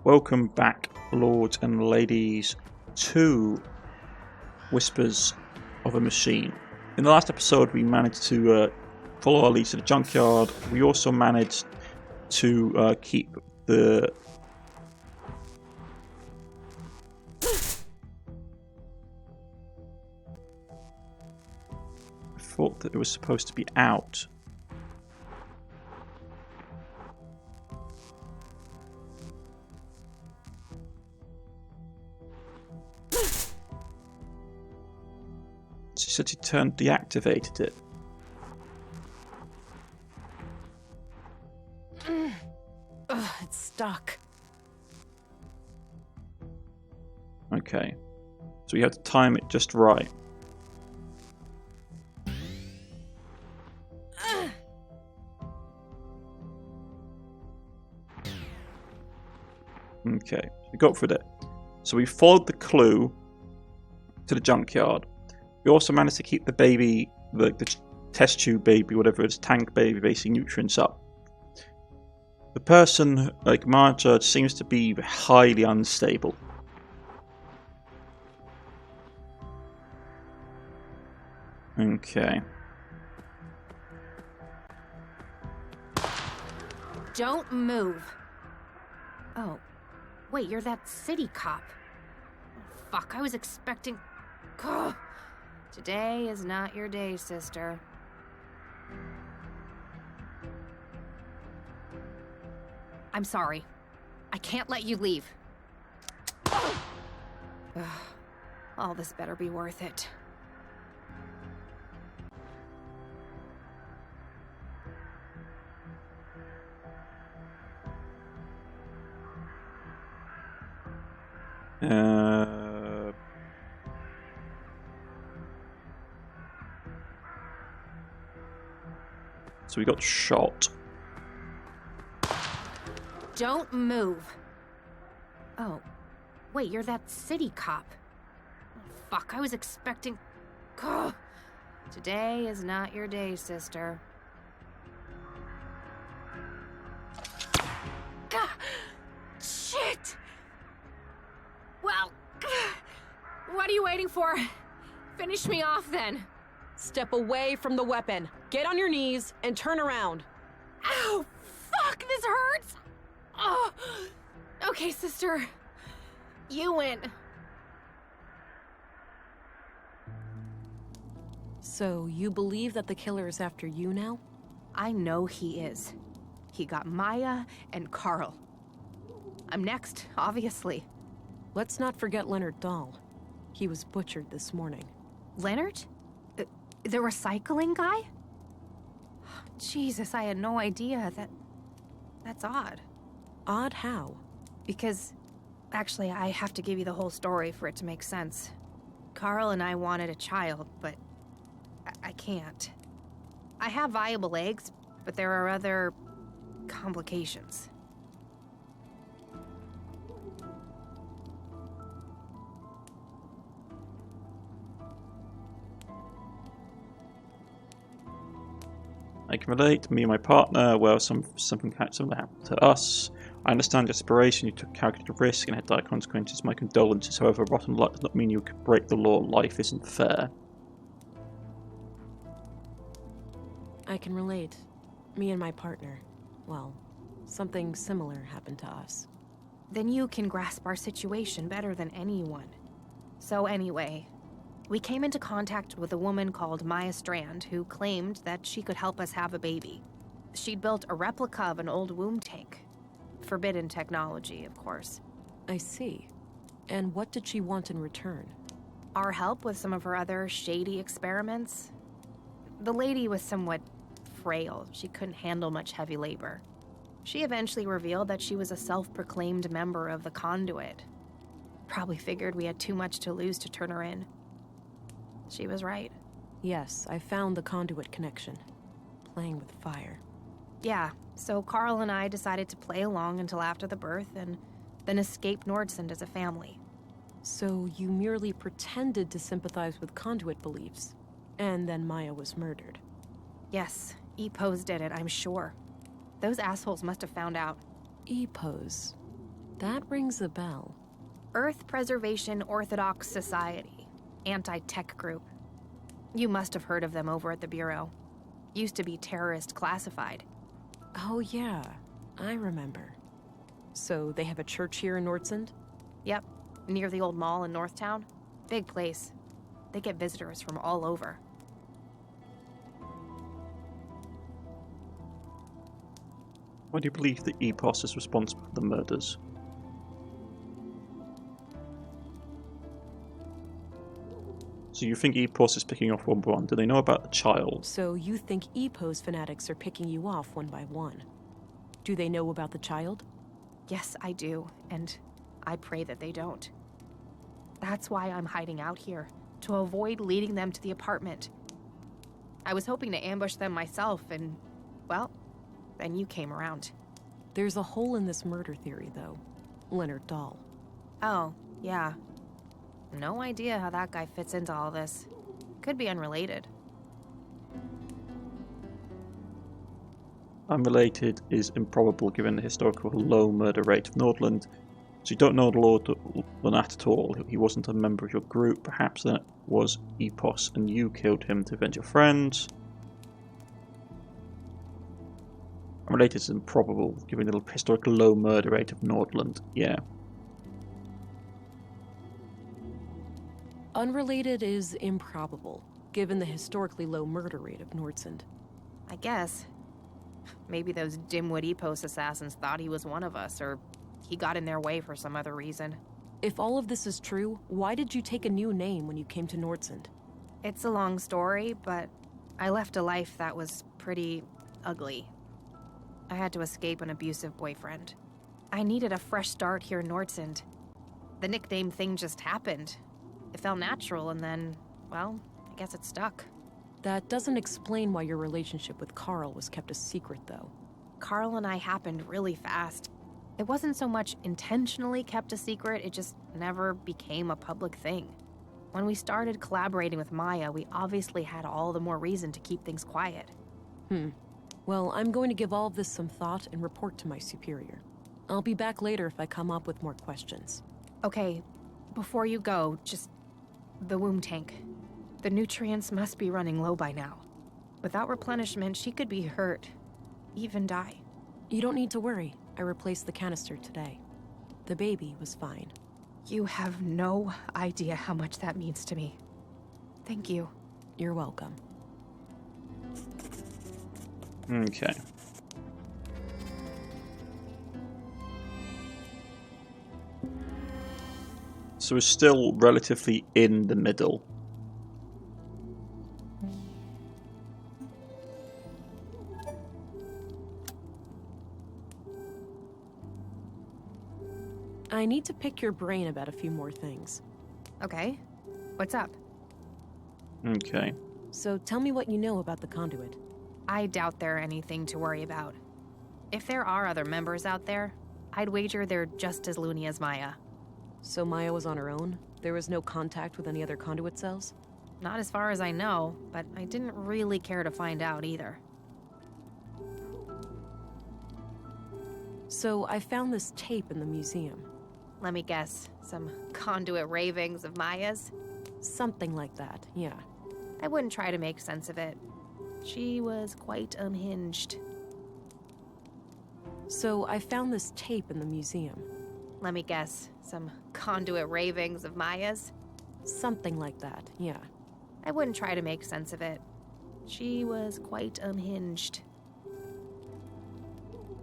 Welcome back, lords and ladies, to Whispers of a Machine. In the last episode, we managed to follow our lead to the junkyard. We also managed to keep the... I thought that it was supposed to be out. She said she deactivated it. Ugh, it's stuck. Okay. So we have to time it just right. Okay, we got through it. So we followed the clue to the junkyard. We also managed to keep the baby, the test tube baby, whatever it is, tank baby, basically nutrients up. The person, like Marja, seems to be highly unstable. Okay. Don't move. Oh, wait, you're that city cop. Fuck, I was expecting... Ugh. Today is not your day, sister. I'm sorry. I can't let you leave. Ugh. All this better be worth it. So we got shot. Don't move. Oh, wait, you're that city cop. Fuck, I was expecting... Ugh. Today is not your day, sister. Gah. Shit! Well, what are you waiting for? Finish me off, then. Step away from the weapon. Get on your knees and turn around. Ow! Fuck, this hurts! Oh. Okay, sister. You win. So, you believe that the killer is after you now? I know he is. He got Maya and Carl. I'm next, obviously. Let's not forget Leonard Dahl. He was butchered this morning. Leonard? The recycling guy? Jesus, I had no idea. That's odd. Odd how? Because, actually, I have to give you the whole story for it to make sense. Carl and I wanted a child, but I can't. I have viable eggs, but there are other complications. I can relate. Me and my partner, well, something happened to us. I understand desperation. You took calculated risk and had dire consequences. My condolences. However, rotten luck does not mean you could break the law. Life isn't fair. I can relate. Me and my partner. Well, something similar happened to us. Then you can grasp our situation better than anyone. So anyway, we came into contact with a woman called Maya Strand who claimed that she could help us have a baby. She'd built a replica of an old womb tank. Forbidden technology, of course. I see. And what did she want in return? Our help with some of her other shady experiments. The lady was somewhat frail. She couldn't handle much heavy labor. She eventually revealed that she was a self-proclaimed member of the Conduit. Probably figured we had too much to lose to turn her in. She was right. Yes, I found the conduit connection. Playing with fire. Yeah, so Carl and I decided to play along until after the birth and then escape Nordsund as a family. So you merely pretended to sympathize with conduit beliefs, and then Maya was murdered. Yes, E-Pose did it, I'm sure. Those assholes must have found out. E-Pose. That rings a bell. Earth Preservation Orthodox Society. Anti-tech group. You must have heard of them over at the Bureau. Used to be terrorist classified. Oh yeah, I remember. So they have a church here in Nordsund? Yep, near the old mall in Northtown. Big place. They get visitors from all over. Why do you believe that EPOS is responsible for the murders? So you think EPOS is picking off one by one? Do they know about the child? So you think EPOS fanatics are picking you off one by one? Do they know about the child? Yes, I do, and I pray that they don't. That's why I'm hiding out here, to avoid leading them to the apartment. I was hoping to ambush them myself, and, well, then you came around. There's a hole in this murder theory, though. Leonard Dahl. Oh, yeah. No idea how that guy fits into all this. Could be unrelated. Unrelated is improbable given the historical low murder rate of Nordland. So you don't know the Lord Lunat at all. He wasn't a member of your group. Perhaps that was EPOS and you killed him to avenge your friends. Unrelated is improbable given the historical low murder rate of Nordland. Yeah. Unrelated is improbable, given the historically low murder rate of Nordsund. I guess. Maybe those dimwit EPOS assassins thought he was one of us, or he got in their way for some other reason. If all of this is true, why did you take a new name when you came to Nordsund? It's a long story, but I left a life that was pretty ugly. I had to escape an abusive boyfriend. I needed a fresh start here in Nordsund. The nickname thing just happened. It felt natural, and then, well, I guess it stuck. That doesn't explain why your relationship with Carl was kept a secret, though. Carl and I happened really fast. It wasn't so much intentionally kept a secret, it just never became a public thing. When we started collaborating with Maya, we obviously had all the more reason to keep things quiet. Well, I'm going to give all of this some thought and report to my superior. I'll be back later if I come up with more questions. Okay, before you go, just the womb tank. The nutrients must be running low by now. Without replenishment, she could be hurt, even die. You don't need to worry. I replaced the canister today. The baby was fine. You have no idea how much that means to me. Thank you. You're welcome. Okay. So we're still relatively in the middle. I need to pick your brain about a few more things. Okay. What's up? Okay. So tell me what you know about the conduit. I doubt they're anything to worry about. If there are other members out there, I'd wager they're just as loony as Maya. So Maya was on her own? There was no contact with any other conduit cells? Not as far as I know, but I didn't really care to find out either. So I found this tape in the museum. Let me guess, some conduit ravings of Maya's? Something like that, yeah. I wouldn't try to make sense of it. She was quite unhinged. So I found this tape in the museum. Let me guess, some conduit ravings of Maya's? Something like that, yeah. I wouldn't try to make sense of it. She was quite unhinged.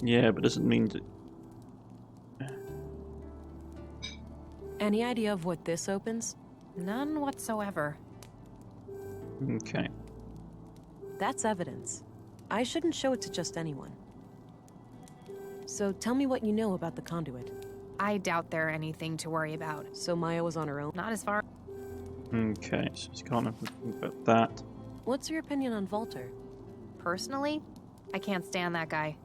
Yeah, but doesn't mean that... Any idea of what this opens? None whatsoever. Okay. That's evidence. I shouldn't show it to just anyone. So tell me what you know about the conduit. I doubt they're anything to worry about. So Maya was on her own? Not as far... Okay, so you can't have anything about that. What's your opinion on Walter? Personally, I can't stand that guy.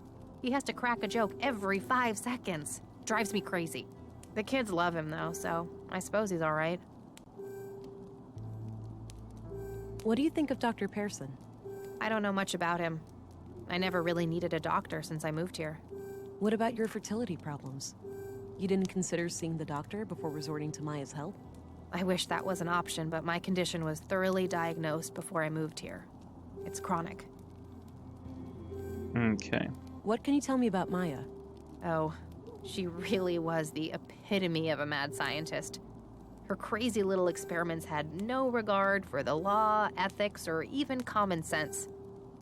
He has to crack a joke every 5 seconds. Drives me crazy. The kids love him though, so I suppose he's alright. What do you think of Dr. Pearson? I don't know much about him. I never really needed a doctor since I moved here. What about your fertility problems? You didn't consider seeing the doctor before resorting to Maya's help? I wish that was an option, but my condition was thoroughly diagnosed before I moved here. It's chronic. Okay. What can you tell me about Maya? Oh, she really was the epitome of a mad scientist. Her crazy little experiments had no regard for the law, ethics, or even common sense.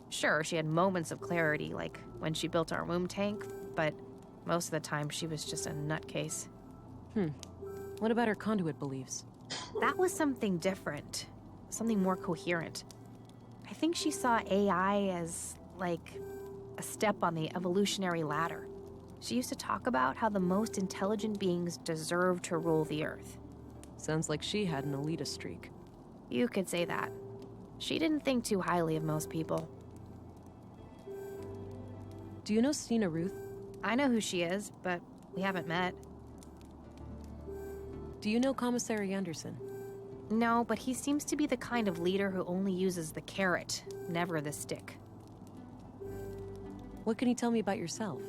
Sure, she had moments of clarity, like when she built our womb tank, but most of the time she was just a nutcase. What about her conduit beliefs? That was something different, something more coherent. I think she saw AI as, like, a step on the evolutionary ladder. She used to talk about how the most intelligent beings deserve to rule the Earth. Sounds like she had an elitist streak. You could say that. She didn't think too highly of most people. Do you know Stina Ruth? I know who she is, but we haven't met. Do you know Commissary Anderson? No, but he seems to be the kind of leader who only uses the carrot, never the stick. What can you tell me about yourself?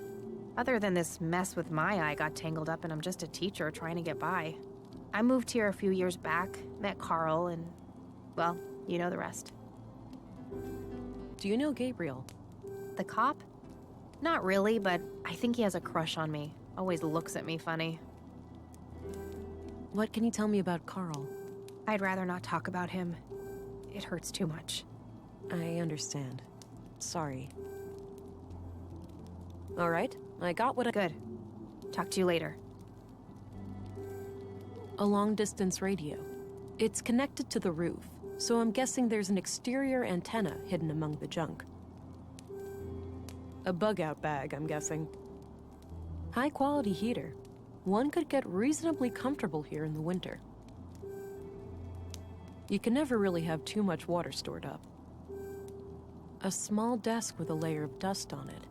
Other than this mess with Maya I got tangled up in, I'm just a teacher trying to get by. I moved here a few years back, met Carl, and, well, you know the rest. Do you know Gabriel? The cop? Not really, but I think he has a crush on me. Always looks at me funny. What can you tell me about Carl? I'd rather not talk about him. It hurts too much. I understand. Sorry. All right, I got what I... Good. Talk to you later. A long-distance radio. It's connected to the roof, so I'm guessing there's an exterior antenna hidden among the junk. A bug-out bag, I'm guessing. High-quality heater. One could get reasonably comfortable here in the winter. You can never really have too much water stored up. A small desk with a layer of dust on it.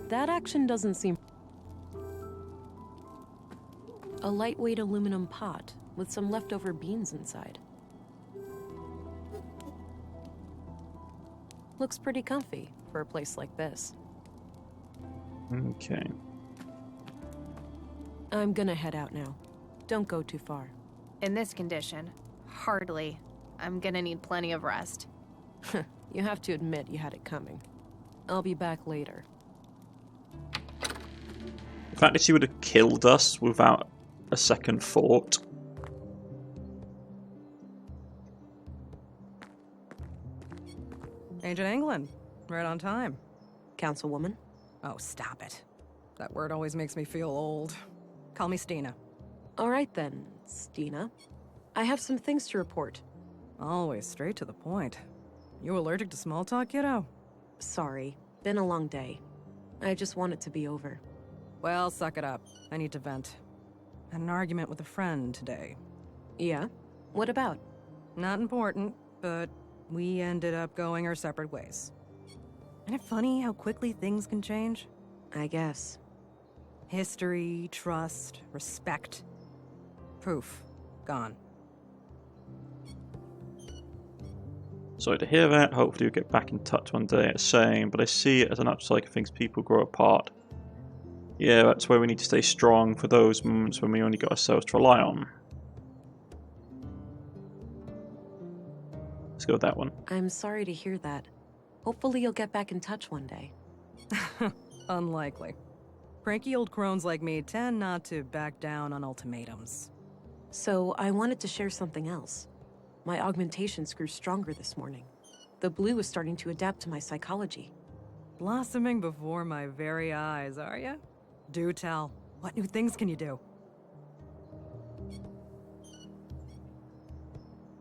That action doesn't seem... A lightweight aluminum pot with some leftover beans inside. Looks pretty comfy for a place like this. Okay. I'm gonna head out now. Don't go too far. In this condition, hardly. I'm gonna need plenty of rest. You have to admit you had it coming. I'll be back later. The fact that she would have killed us without a second thought. Agent England, right on time. Councilwoman? Oh, stop it. That word always makes me feel old. Call me Stina. All right then, Stina. I have some things to report. Always straight to the point. You allergic to small talk, kiddo? Sorry, been a long day. I just want it to be over. Well, suck it up. I need to vent. Had an argument with a friend today. Yeah? What about? Not important, but we ended up going our separate ways. Isn't it funny how quickly things can change? I guess. History, trust, respect. Poof. Gone. Sorry to hear that. Hopefully we'll get back in touch one day. It's a shame, but I see it as an upside of things people grow apart. Yeah, that's where we need to stay strong for those moments when we only got ourselves to rely on. Let's go with that one. I'm sorry to hear that. Hopefully you'll get back in touch one day. Unlikely. Cranky old crones like me tend not to back down on ultimatums. So, I wanted to share something else. My augmentations grew stronger this morning. The blue is starting to adapt to my psychology. Blossoming before my very eyes, are ya? Do tell. What new things can you do?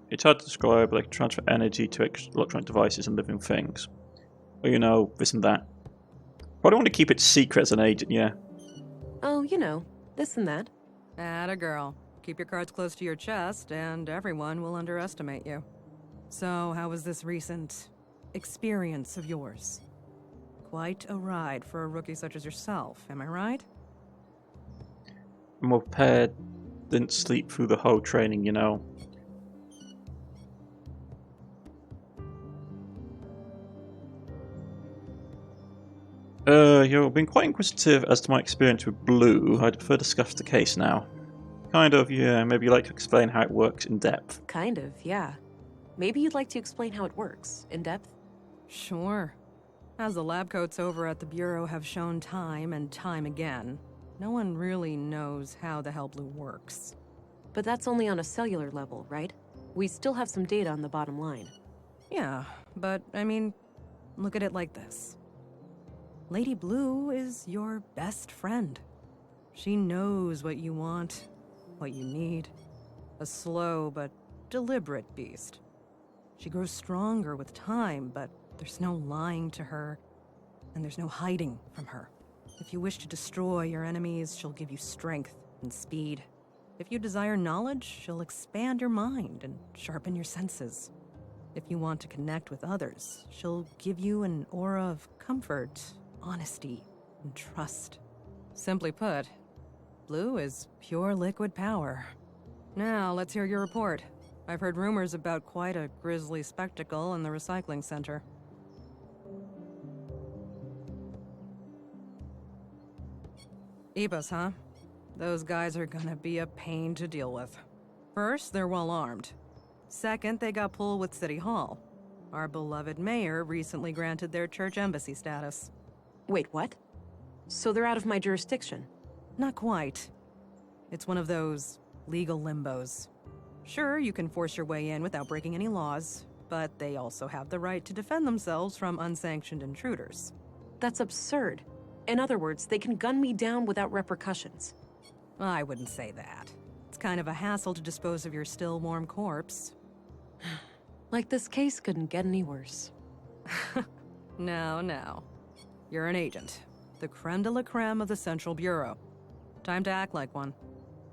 It's hard to describe, like transfer energy to electronic devices and living things. Or, you know, this and that. Probably want to keep it secret as an agent, yeah. Oh, you know, this and that. Atta girl. Keep your cards close to your chest, and everyone will underestimate you. So, how was this recent experience of yours? Quite a ride for a rookie such as yourself, am I right? I'm more prepared. Didn't sleep through the whole training, you know. You've been quite inquisitive as to my experience with Blue. I'd prefer to discuss the case now. Kind of, yeah, maybe you'd like to explain how it works in depth. Kind of, yeah. Maybe you'd like to explain how it works, in depth? Sure. As the lab coats over at the Bureau have shown time and time again, no one really knows how the hell Blue works. But that's only on a cellular level, right? We still have some data on the bottom line. Yeah, but I mean, look at it like this. Lady Blue is your best friend. She knows what you want, what you need. A slow but deliberate beast. She grows stronger with time, but there's no lying to her, and there's no hiding from her. If you wish to destroy your enemies, she'll give you strength and speed. If you desire knowledge, she'll expand your mind and sharpen your senses. If you want to connect with others, she'll give you an aura of comfort, honesty, and trust. Simply put, Blue is pure liquid power. Now, let's hear your report. I've heard rumors about quite a grisly spectacle in the recycling center. Ebos, huh? Those guys are gonna be a pain to deal with. First, they're well armed. Second, they got pulled with City Hall. Our beloved mayor recently granted their church embassy status. Wait, what? So they're out of my jurisdiction? Not quite. It's one of those legal limbos. Sure, you can force your way in without breaking any laws, but they also have the right to defend themselves from unsanctioned intruders. That's absurd. In other words, they can gun me down without repercussions. I wouldn't say that. It's kind of a hassle to dispose of your still warm corpse. Like this case couldn't get any worse. No. You're an agent. The creme de la creme of the Central Bureau. Time to act like one.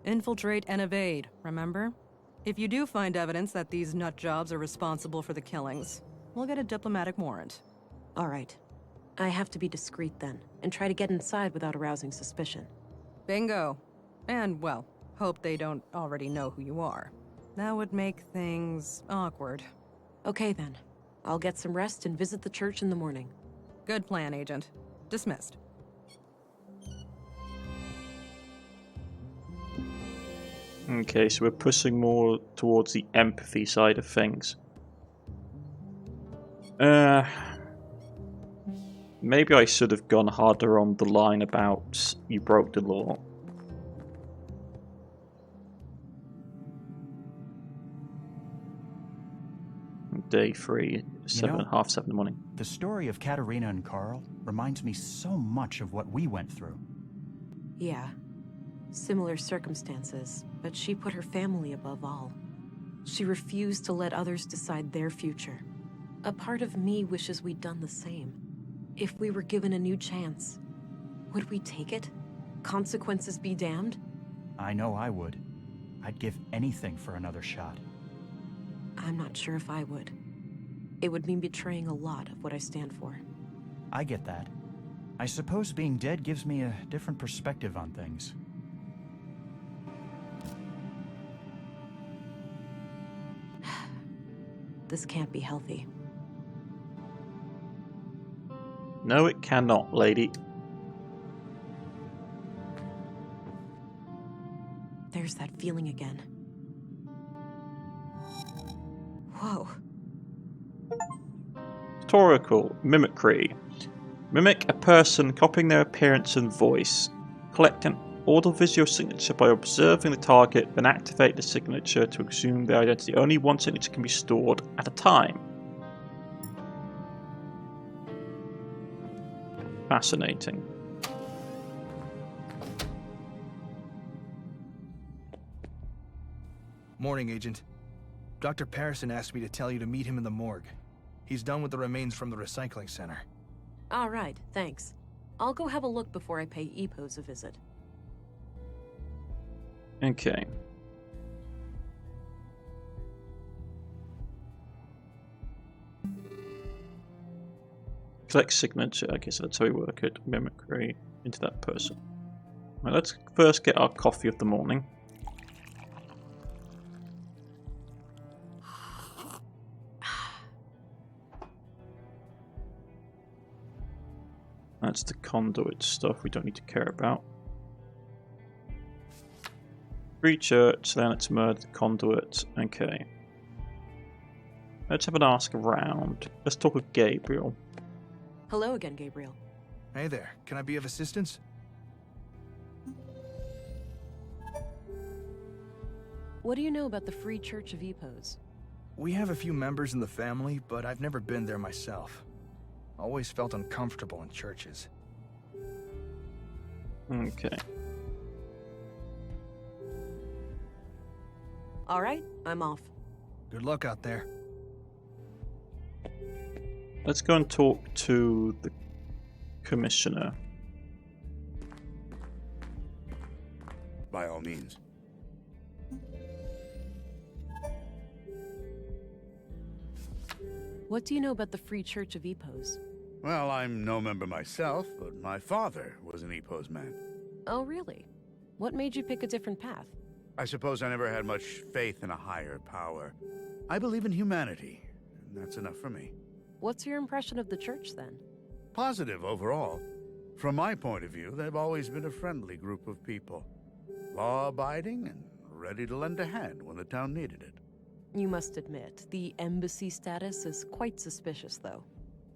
Infiltrate and evade, remember? If you do find evidence that these nut jobs are responsible for the killings, we'll get a diplomatic warrant. All right. I have to be discreet then, and try to get inside without arousing suspicion. Bingo. And, well, hope they don't already know who you are. That would make things awkward. Okay then. I'll get some rest and visit the church in the morning. Good plan, Agent. Dismissed. Okay, so we're pushing more towards the empathy side of things. Maybe I should have gone harder on the line about you broke the law. Day 3, half 7 in the morning. The story of Katerina and Carl reminds me so much of what we went through. Yeah. Similar circumstances, but she put her family above all. She refused to let others decide their future. A part of me wishes we'd done the same. If we were given a new chance, would we take it? Consequences be damned? I know I would. I'd give anything for another shot. I'm not sure if I would. It would mean betraying a lot of what I stand for. I get that. I suppose being dead gives me a different perspective on things. This can't be healthy. No, it cannot, lady. There's that feeling again. Whoa. Rhetorical mimicry. Mimic a person, copying their appearance and voice. Collect an audio-visual signature by observing the target, then activate the signature to assume their identity. Only one signature can be stored at a time. Fascinating. Morning, Agent. Dr. Patterson asked me to tell you to meet him in the morgue. He's done with the remains from the recycling center. All right, thanks. I'll go have a look before I pay Epos a visit. Okay. Collect signature. Okay, so that's how we work it. Mimicry into that person. Right, let's first get our coffee of the morning. That's the conduit stuff we don't need to care about. Free church, then it's murder the conduit. Okay. Let's have an ask around. Let's talk with Gabriel. Hello again, Gabriel. Hey there, can I be of assistance? What do you know about the Free Church of Epos? We have a few members in the family, but I've never been there myself. Always felt uncomfortable in churches. Okay. All right, I'm off. Good luck out there. Let's go and talk to the commissioner. By all means. What do you know about the Free Church of Epos? Well, I'm no member myself, but my father was an Epos man. Oh, really? What made you pick a different path? I suppose I never had much faith in a higher power. I believe in humanity, and that's enough for me. What's your impression of the church, then? Positive overall. From my point of view, they've always been a friendly group of people. Law-abiding and ready to lend a hand when the town needed it. You must admit, the embassy status is quite suspicious, though.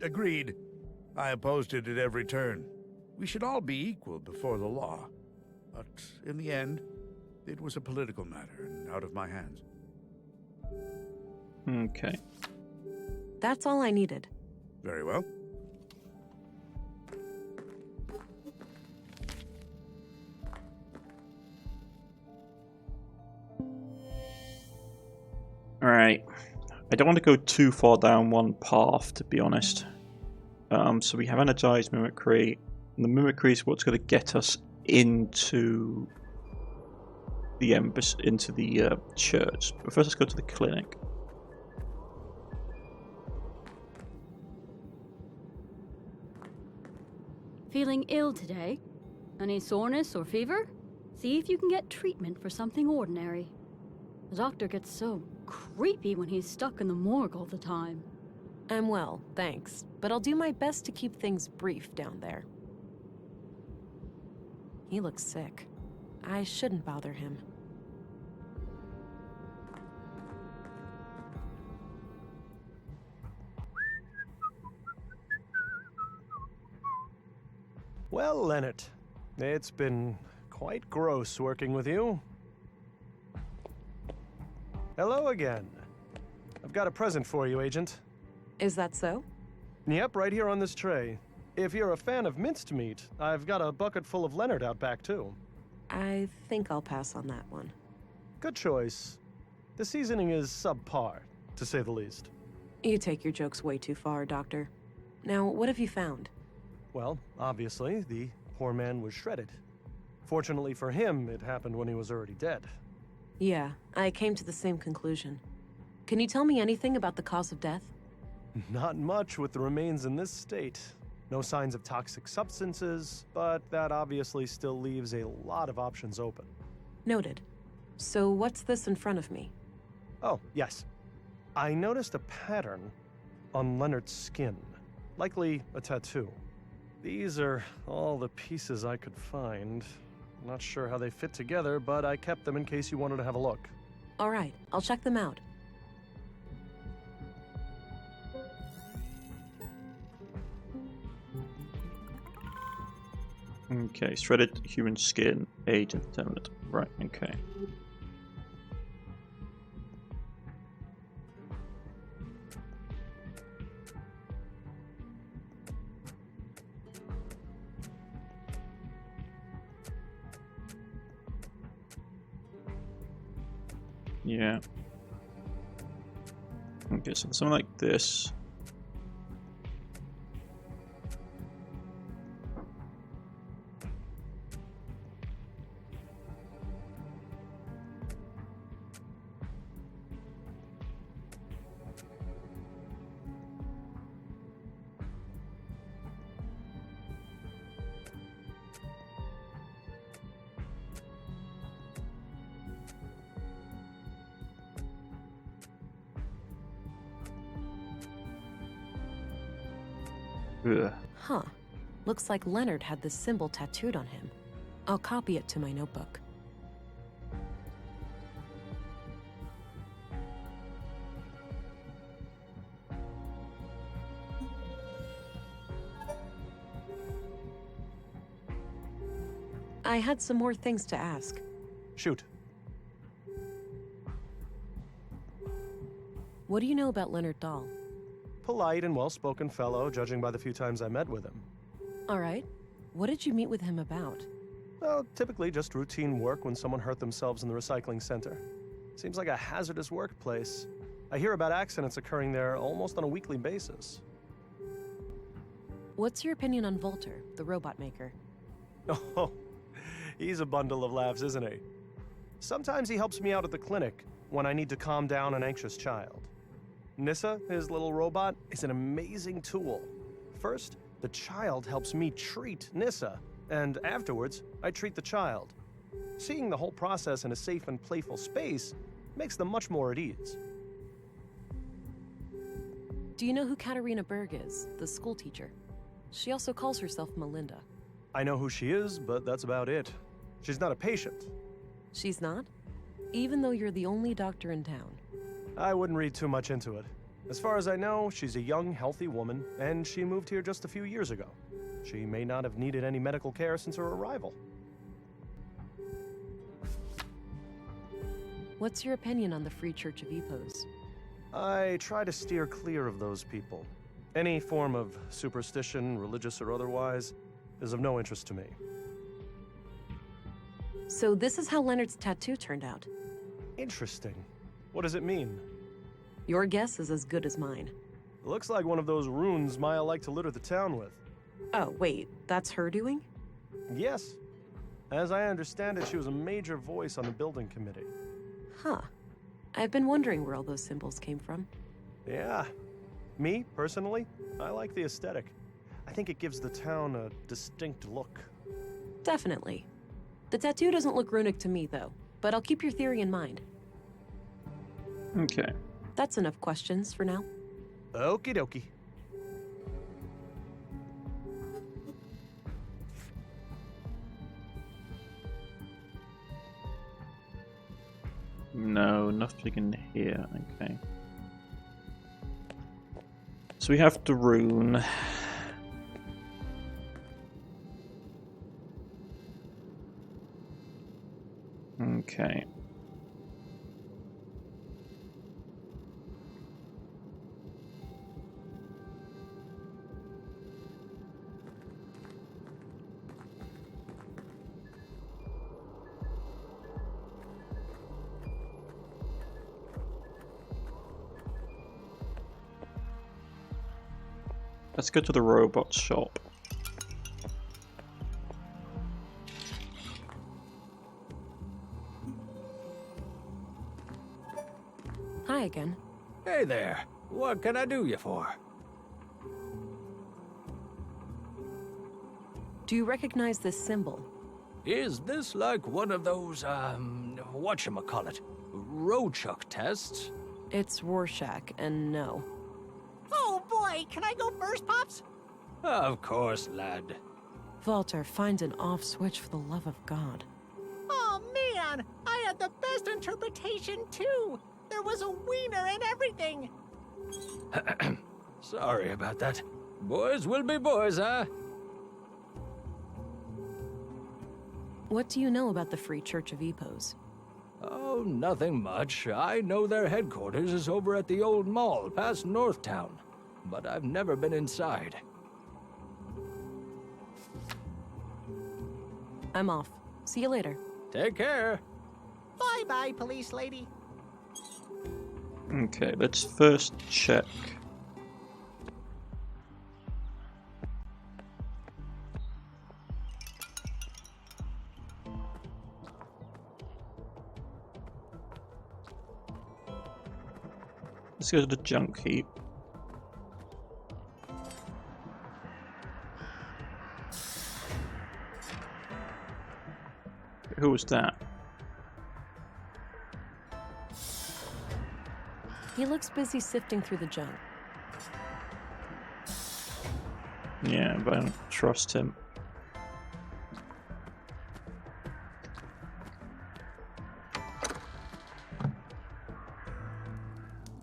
Agreed. I opposed it at every turn. We should all be equal before the law. But in the end, it was a political matter and out of my hands. Okay. That's all I needed. Very well. Alright. I don't want to go too far down one path, to be honest. So we have energized mimicry. And the mimicry is what's going to get us into the embassy, into the church. But first, let's go to the clinic. Feeling ill today? Any soreness or fever? See if you can get treatment for something ordinary. The doctor gets so creepy when he's stuck in the morgue all the time. I'm well, thanks. But I'll do my best to keep things brief down there. He looks sick. I shouldn't bother him. Well, Leonard, it's been quite gross working with you. Hello again. I've got a present for you, Agent. Is that so? Yep, right here on this tray. If you're a fan of minced meat, I've got a bucket full of Leonard out back, too. I think I'll pass on that one. Good choice. The seasoning is subpar, to say the least. You take your jokes way too far, Doctor. Now, what have you found? Well, obviously, the poor man was shredded. Fortunately for him, it happened when he was already dead. Yeah, I came to the same conclusion. Can you tell me anything about the cause of death? Not much with the remains in this state. No signs of toxic substances, but that obviously still leaves a lot of options open. Noted. So what's this in front of me? Oh, yes. I noticed a pattern on Leonard's skin. Likely a tattoo. These are all the pieces I could find. Not sure how they fit together, but I kept them in case you wanted to have a look. All right, I'll check them out. Okay, shredded human skin, age indeterminate. Right, okay. Yeah. Okay, so something like this. Ugh. Huh. Looks like Leonard had this symbol tattooed on him. I'll copy it to my notebook. I had some more things to ask. Shoot. What do you know about Leonard Dahl? Polite and well-spoken fellow, judging by the few times I met with him. All right. What did you meet with him about? Well, typically just routine work when someone hurt themselves in the recycling center. Seems like a hazardous workplace. I hear about accidents occurring there almost on a weekly basis. What's your opinion on Volter, the robot maker? Oh, he's a bundle of laughs, isn't he? Sometimes he helps me out at the clinic when I need to calm down an anxious child. Nissa, his little robot, is an amazing tool. First, the child helps me treat Nissa, and afterwards, I treat the child. Seeing the whole process in a safe and playful space makes them much more at ease. Do you know who Katarina Berg is, the school teacher? She also calls herself Melinda. I know who she is, but that's about it. She's not a patient. She's not? Even though you're the only doctor in town. I wouldn't read too much into it. As far as I know, she's a young, healthy woman, and she moved here just a few years ago. She may not have needed any medical care since her arrival. What's your opinion on the Free Church of Epos? I try to steer clear of those people. Any form of superstition, religious or otherwise, is of no interest to me. So this is how Leonard's tattoo turned out. Interesting. What does it mean? Your guess is as good as mine. It looks like one of those runes Maya liked to litter the town with. Oh, wait, that's her doing? Yes. As I understand it, she was a major voice on the building committee. Huh. I've been wondering where all those symbols came from. Yeah. Me, personally, I like the aesthetic. I think it gives the town a distinct look. Definitely. The tattoo doesn't look runic to me, though, but I'll keep your theory in mind. Okay. That's enough questions for now. Okie dokie. No, nothing in here. Okay. So we have the rune. Okay. Let's go to the robot shop. Hi again. Hey there. What can I do you for? Do you recognize this symbol? Is this like one of those, whatchamacallit, Rochuck tests? It's Rorschach, and no. Oh boy, can I go first, Pops? Of course, lad. Walter, find an off switch for the love of God. Oh man, I had the best interpretation too. There was a wiener and everything. Sorry about that. Boys will be boys, huh? What do you know about the Free Church of Epos? Oh, nothing much. I know their headquarters is over at the old mall past Northtown, but I've never been inside. I'm off. See you later. Take care. Bye-bye, police lady. Okay, let's first check. Let's go to the junk heap. Who was that? He looks busy sifting through the junk. Yeah, but I don't trust him.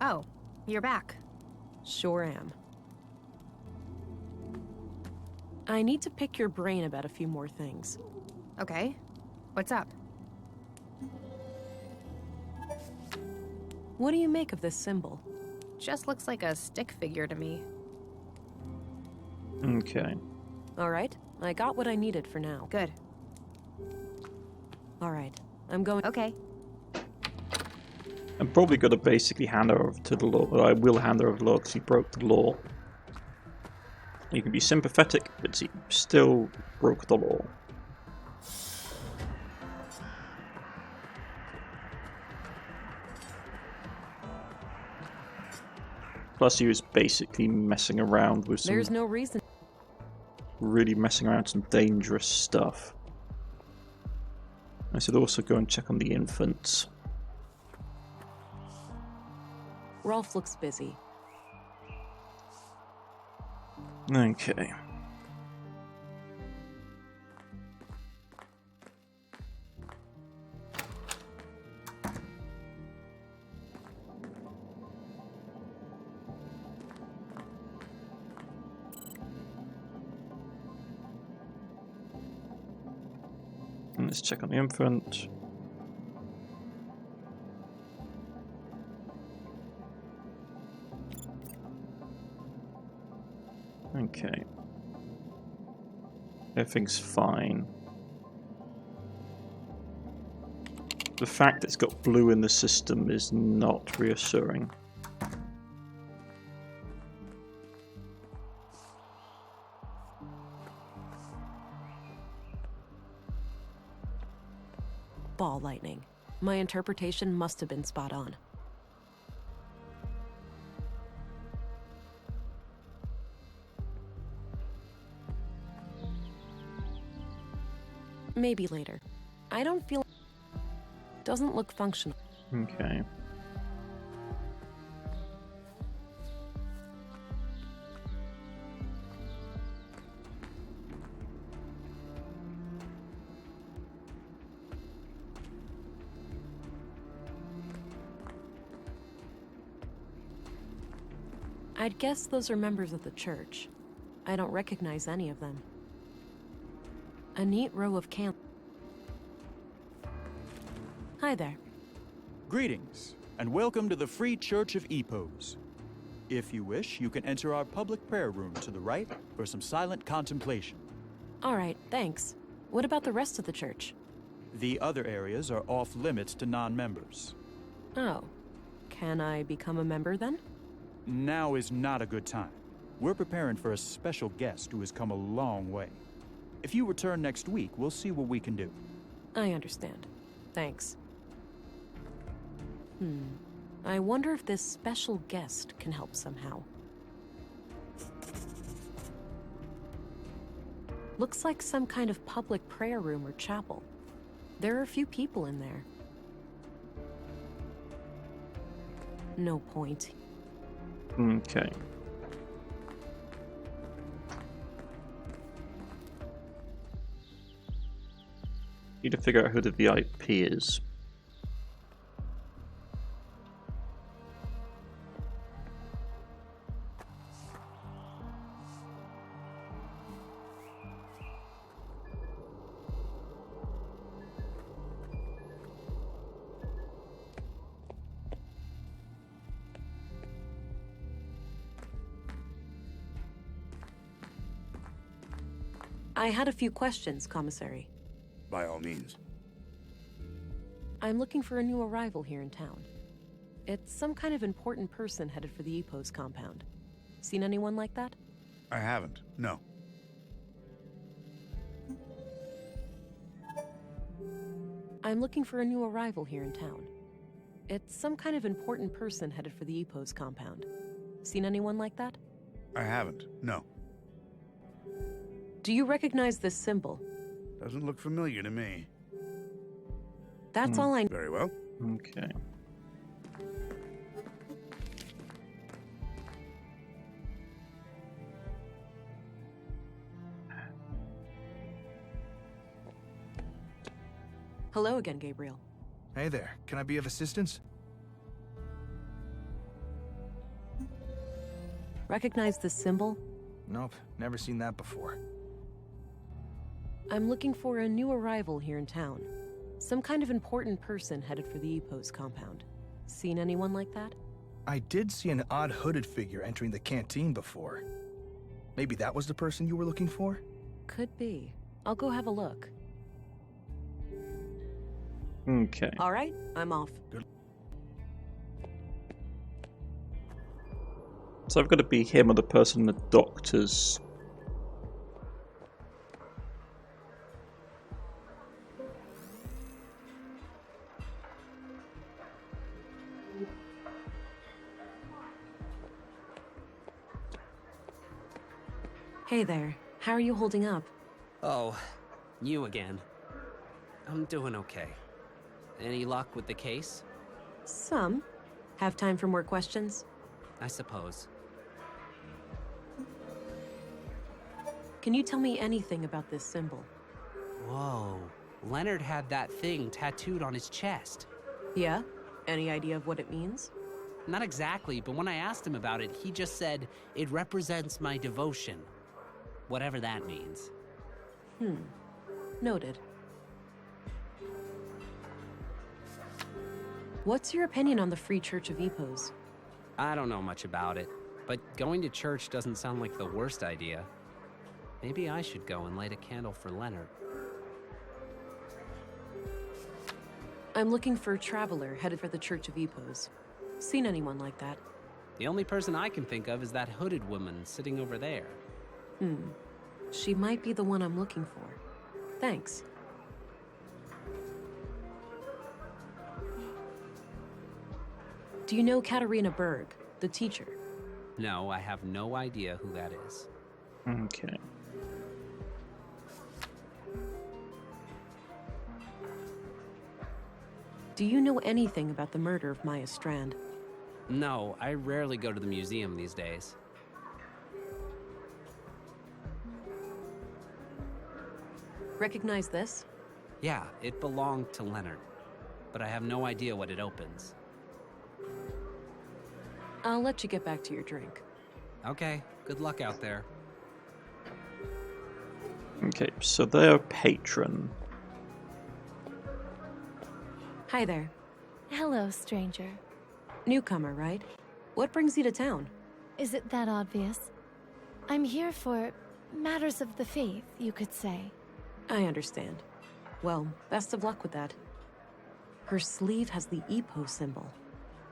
Oh, you're back. Sure am. I need to pick your brain about a few more things. Okay. What's up? What do you make of this symbol? Just looks like a stick figure to me. Okay. All right, I got what I needed for now. Good. All right, I'm going. Okay. I'm probably going to basically hand her over to the law. Well, I will hand her over to the law because he broke the law. You can be sympathetic, but he still broke the law. Plus, he was basically messing around with some... There's no reason. Really messing around with some dangerous stuff. I should also go and check on the infants. Rolf looks busy. Okay. And let's check on the infant. Okay. Everything's fine. The fact that it's got blue in the system is not reassuring. Ball lightning. My interpretation must have been spot on. Maybe later. I don't feel... Doesn't look functional. Okay. I'd guess those are members of the church. I don't recognize any of them. A neat row of candles. Hi there. Greetings, and welcome to the Free Church of Epos. If you wish, you can enter our public prayer room to the right for some silent contemplation. All right, thanks. What about the rest of the church? The other areas are off limits to non-members. Oh. Can I become a member then? Now is not a good time. We're preparing for a special guest who has come a long way. If you return next week, we'll see what we can do. I understand. Thanks. I wonder if this special guest can help somehow. Looks like some kind of public prayer room or chapel. There are a few people in there. No point. Okay. Need to figure out who the VIP is. I had a few questions, Commissary. By all means. I'm looking for a new arrival here in town. It's some kind of important person headed for the Epos compound. Seen anyone like that? I haven't, no. I'm looking for a new arrival here in town. It's some kind of important person headed for the Epos compound. Seen anyone like that? I haven't, no. Do you recognize this symbol? Doesn't look familiar to me. That's all I... Very well. Okay. Hello again, Gabriel. Hey there, can I be of assistance? Recognize this symbol? Nope, never seen that before. I'm looking for a new arrival here in town. Some kind of important person headed for the Epos compound. Seen anyone like that? I did see an odd hooded figure entering the canteen before. Maybe that was the person you were looking for? Could be. I'll go have a look. Okay. All right, I'm off. Good. So I've got to be him or the person in the doctor's. Hey there. How are you holding up? Oh, you again. I'm doing okay. Any luck with the case? Some. Have time for more questions? I suppose. Can you tell me anything about this symbol? Whoa. Leonard had that thing tattooed on his chest. Yeah? Any idea of what it means? Not exactly, but when I asked him about it, he just said, it represents my devotion. Whatever that means. Noted. What's your opinion on the Free Church of Epos? I don't know much about it, but going to church doesn't sound like the worst idea. Maybe I should go and light a candle for Leonard. I'm looking for a traveler headed for the Church of Epos. Seen anyone like that? The only person I can think of is that hooded woman sitting over there. She might be the one I'm looking for. Thanks. Do you know Katarina Berg, the teacher? No, I have no idea who that is. Okay. Do you know anything about the murder of Maya Strand? No, I rarely go to the museum these days. Recognize this? Yeah, it belonged to Leonard, but I have no idea what it opens. I'll let you get back to your drink. Okay, good luck out there. Okay, so they're a patron. Hi there. Hello, stranger. Newcomer, right? What brings you to town? Is it that obvious? I'm here for matters of the faith, you could say. I understand. Well, best of luck with that. Her sleeve has the Epos symbol.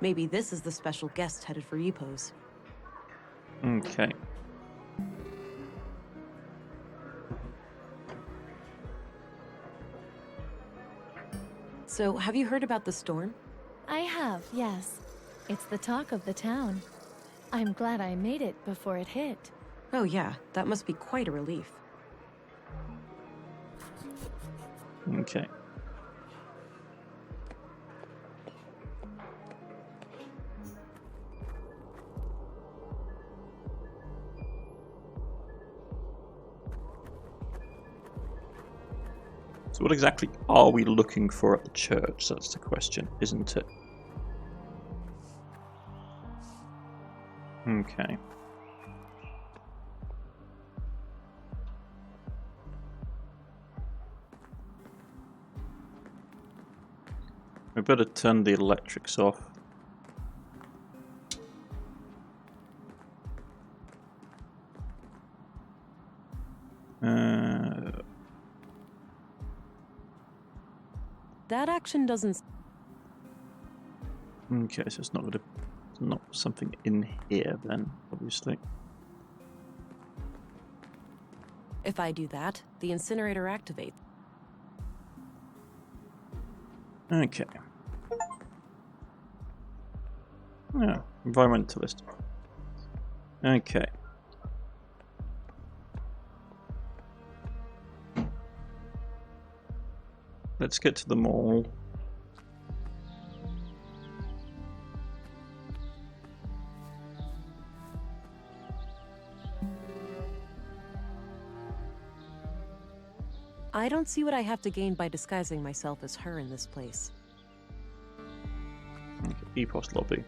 Maybe this is the special guest headed for Epos. Okay. So, have you heard about the storm? I have, yes. It's the talk of the town. I'm glad I made it before it hit. Oh yeah, that must be quite a relief. Okay. So what exactly are we looking for at the church? That's the question, isn't it? Okay. We better turn the electrics off. That action doesn't... Okay, so it's not something in here then, obviously. If I do that, the incinerator activates. Okay. Yeah, environmentalist. Okay. Let's get to the mall. don't see what I have to gain by disguising myself as her in this place. Okay, EPOS lobby.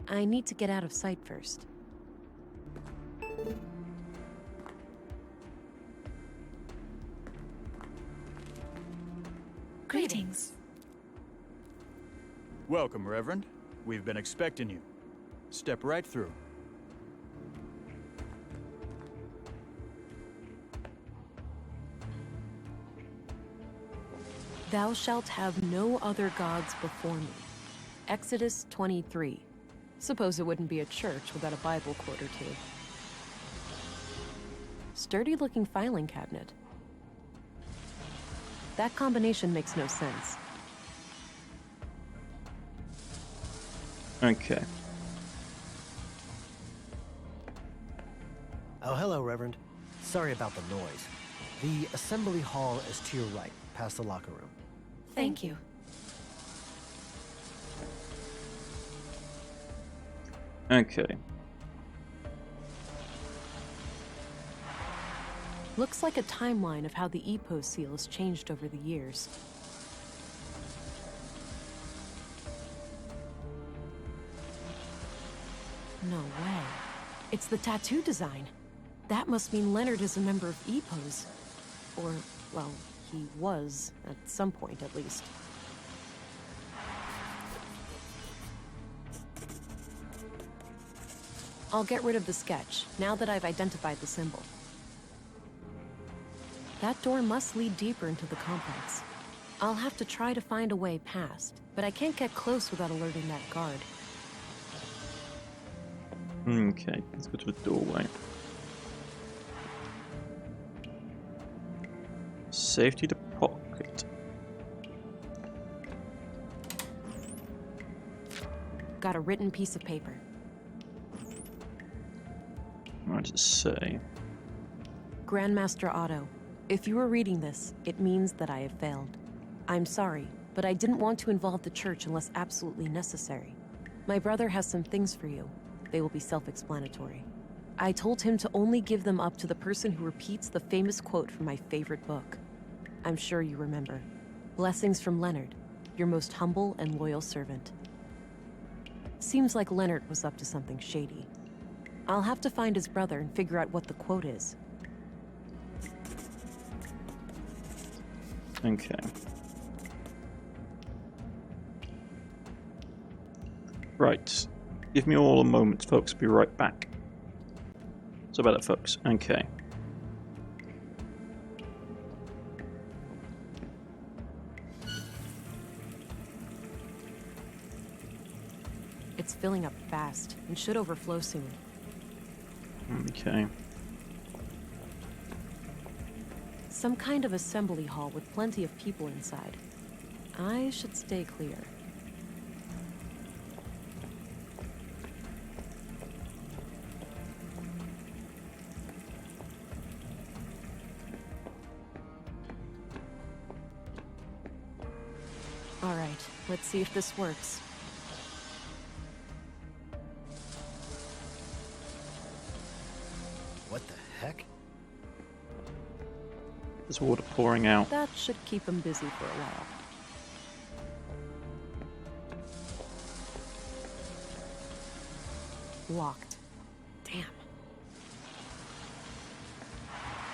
I need to get out of sight first. Greetings. Welcome, Reverend. We've been expecting you. Step right through. Thou shalt have no other gods before me. Exodus 23. Suppose it wouldn't be a church without a Bible quote or two. Sturdy-looking filing cabinet. That combination makes no sense. Okay. Oh, hello, Reverend. Sorry about the noise. The assembly hall is to your right, past the locker room. Thank you. Okay. Looks like a timeline of how the EPO seal has changed over the years. No way. It's the tattoo design. That must mean Leonard is a member of EPOs. Or, well, he was, at some point at least. I'll get rid of the sketch, now that I've identified the symbol. That door must lead deeper into the complex. I'll have to try to find a way past, but I can't get close without alerting that guard. Okay, let's go to the doorway. Safety to pocket. Got a written piece of paper. What does it say? Grandmaster Otto, if you are reading this, it means that I have failed. I'm sorry, but I didn't want to involve the church unless absolutely necessary. My brother has some things for you. They will be self-explanatory. I told him to only give them up to the person who repeats the famous quote from my favorite book. I'm sure you remember. Blessings from Leonard, your most humble and loyal servant. Seems like Leonard was up to something shady. I'll have to find his brother and figure out what the quote is. Okay. Right. Give me all a moment, folks. Be right back. So about it, folks. Okay. It's filling up fast and should overflow soon. Okay. Some kind of assembly hall with plenty of people inside. I should stay clear. All right, let's see if this works. What the heck? There's water pouring out. That should keep him busy for a while. Locked. Damn.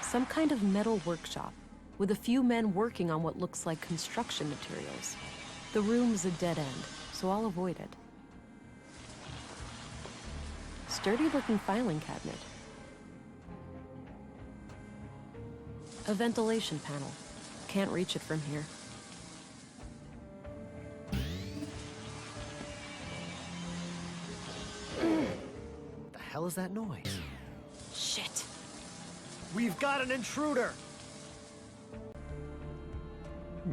Some kind of metal workshop, with a few men working on what looks like construction materials. The room is a dead end, so I'll avoid it. Sturdy-looking filing cabinet. A ventilation panel. Can't reach it from here. The hell is that noise? Shit. We've got an intruder!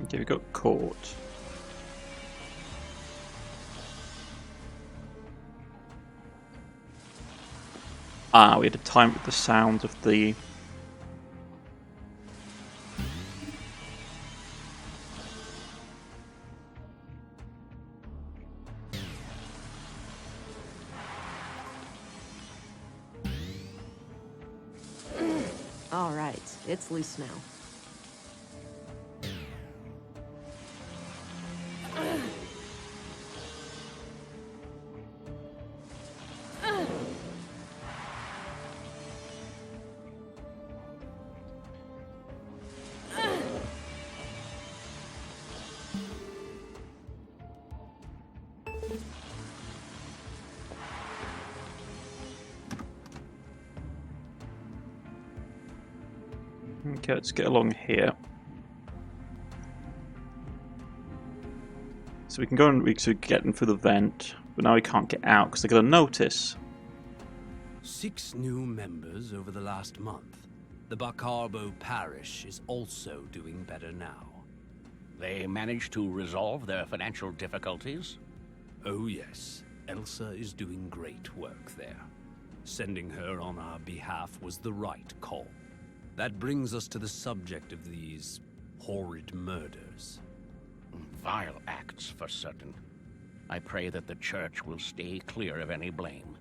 Okay, we got caught. Ah, we had to time with the sound of the... All right, it's loose now. Okay, let's get along here. So we can go and we could get in through the vent, but now we can't get out because they're going to notice. 6 new members over the last month. The Bacarbo parish is also doing better now. They managed to resolve their financial difficulties? Oh yes, Elsa is doing great work there. Sending her on our behalf was the right call. That brings us to the subject of these horrid murders. Vile acts, for certain. I pray that the church will stay clear of any blame.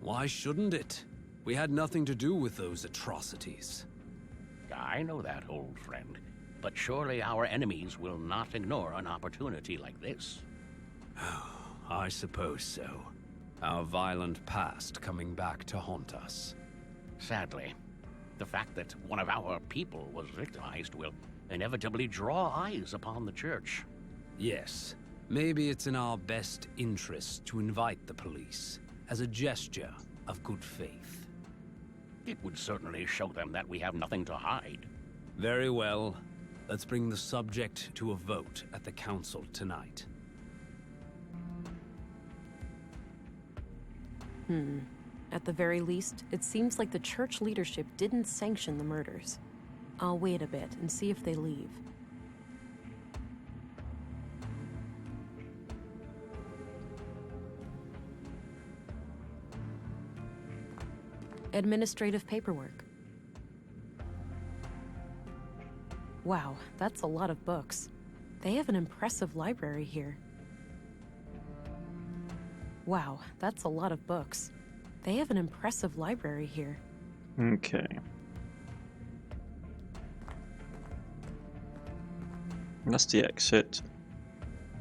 Why shouldn't it? We had nothing to do with those atrocities. I know that, old friend. But surely our enemies will not ignore an opportunity like this. I suppose so. Our violent past coming back to haunt us. Sadly, the fact that one of our people was victimized will inevitably draw eyes upon the church. Yes, maybe it's in our best interest to invite the police as a gesture of good faith. It would certainly show them that we have nothing to hide. Very well. Let's bring the subject to a vote at the council tonight. At the very least, it seems like the church leadership didn't sanction the murders. I'll wait a bit and see if they leave. Administrative paperwork. Wow, that's a lot of books. They have an impressive library here. Wow, that's a lot of books. They have an impressive library here. Okay. And that's the exit.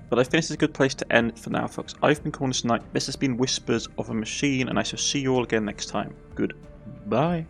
But I think this is a good place to end for now, folks. I've been Cornish-Knight. This has been Whispers of a Machine, and I shall see you all again next time. Goodbye.